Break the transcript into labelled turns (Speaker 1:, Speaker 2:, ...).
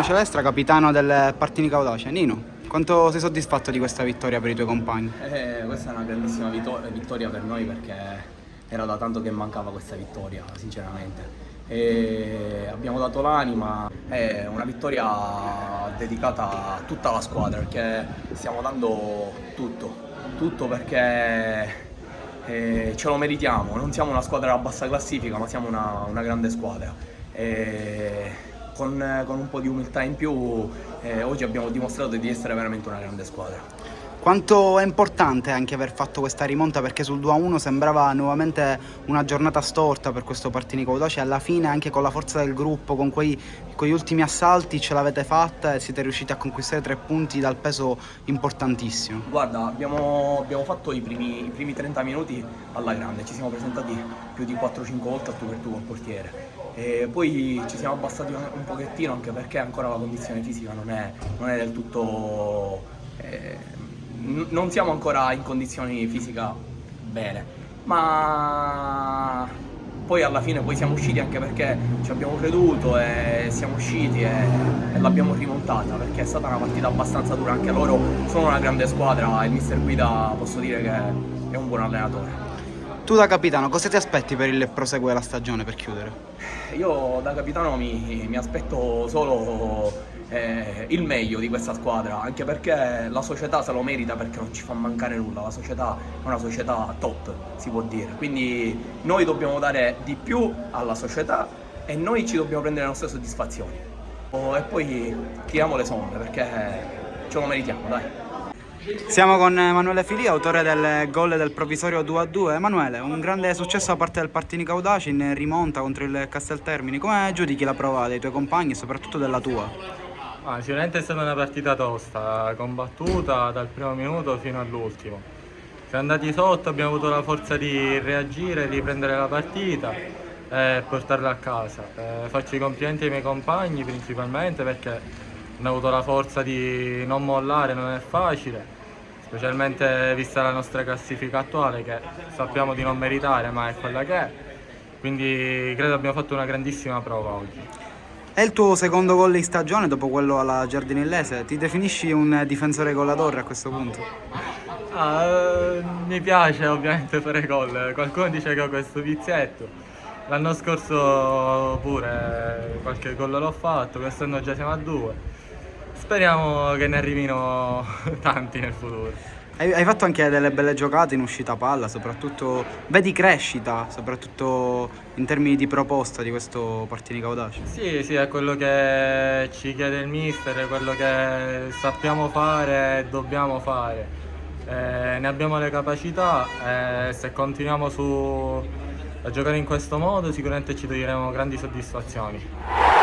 Speaker 1: Celestra, capitano del Partinico Audace. Nino, quanto sei soddisfatto di questa vittoria per i tuoi compagni?
Speaker 2: Questa è una grandissima vittoria per noi, perché era da tanto che mancava questa vittoria, sinceramente. Abbiamo dato l'anima, è una vittoria dedicata a tutta la squadra, perché stiamo dando tutto perché ce lo meritiamo. Non siamo una squadra a bassa classifica, ma siamo una grande squadra. Con un po' di umiltà in più, oggi abbiamo dimostrato di essere veramente una grande squadra.
Speaker 1: Quanto è importante anche aver fatto questa rimonta, perché sul 2-1 sembrava nuovamente una giornata storta per questo Partinico Audace, e alla fine anche con la forza del gruppo, con quegli ultimi assalti ce l'avete fatta e siete riusciti a conquistare 3 punti dal peso importantissimo.
Speaker 2: Guarda, abbiamo fatto i primi 30 minuti alla grande, ci siamo presentati più di 4-5 volte a tu per tu col portiere. E poi ci siamo abbassati un pochettino, anche perché ancora la condizione fisica non è del tutto... non siamo ancora in condizioni fisica bene, ma poi alla fine siamo usciti, anche perché ci abbiamo creduto e siamo usciti e l'abbiamo rimontata, perché è stata una partita abbastanza dura. Anche loro sono una grande squadra, il mister Guida posso dire che è un buon allenatore.
Speaker 1: Tu da capitano cosa ti aspetti per il proseguo della stagione, per chiudere?
Speaker 2: Io da capitano mi aspetto solo il meglio di questa squadra, anche perché la società se lo merita, perché non ci fa mancare nulla. La società è una società top, si può dire, quindi noi dobbiamo dare di più alla società e noi ci dobbiamo prendere le nostre soddisfazioni. E poi tiriamo le somme, perché ce lo meritiamo, dai.
Speaker 1: Siamo con Emanuele Filì, autore del gol del provvisorio 2-2. Emanuele, un grande successo da parte del Partinico Audace in rimonta contro il Casteltermini. Come giudichi la prova dei tuoi compagni e soprattutto della tua?
Speaker 3: Sicuramente è stata una partita tosta, combattuta dal primo minuto fino all'ultimo. Siamo andati sotto, abbiamo avuto la forza di reagire, riprendere la partita e portarla a casa. Faccio i complimenti ai miei compagni principalmente, perché hanno avuto la forza di non mollare. Non è facile, specialmente vista la nostra classifica attuale, che sappiamo di non meritare, ma è quella che è. Quindi credo abbiamo fatto una grandissima prova oggi.
Speaker 1: È il tuo secondo gol in stagione dopo quello alla Giardinellese. Ti definisci un difensore golatore a questo punto?
Speaker 3: Mi piace ovviamente fare gol, qualcuno dice che ho questo vizietto. L'anno scorso pure qualche gol l'ho fatto, quest'anno già siamo a 2. Speriamo che ne arrivino tanti nel futuro.
Speaker 1: Hai fatto anche delle belle giocate in uscita palla, soprattutto vedi crescita, soprattutto in termini di proposta di questo Partinico Audace.
Speaker 3: Sì, è quello che ci chiede il mister, è quello che sappiamo fare e dobbiamo fare. Ne abbiamo le capacità e se continuiamo a giocare in questo modo sicuramente ci toglieremo grandi soddisfazioni.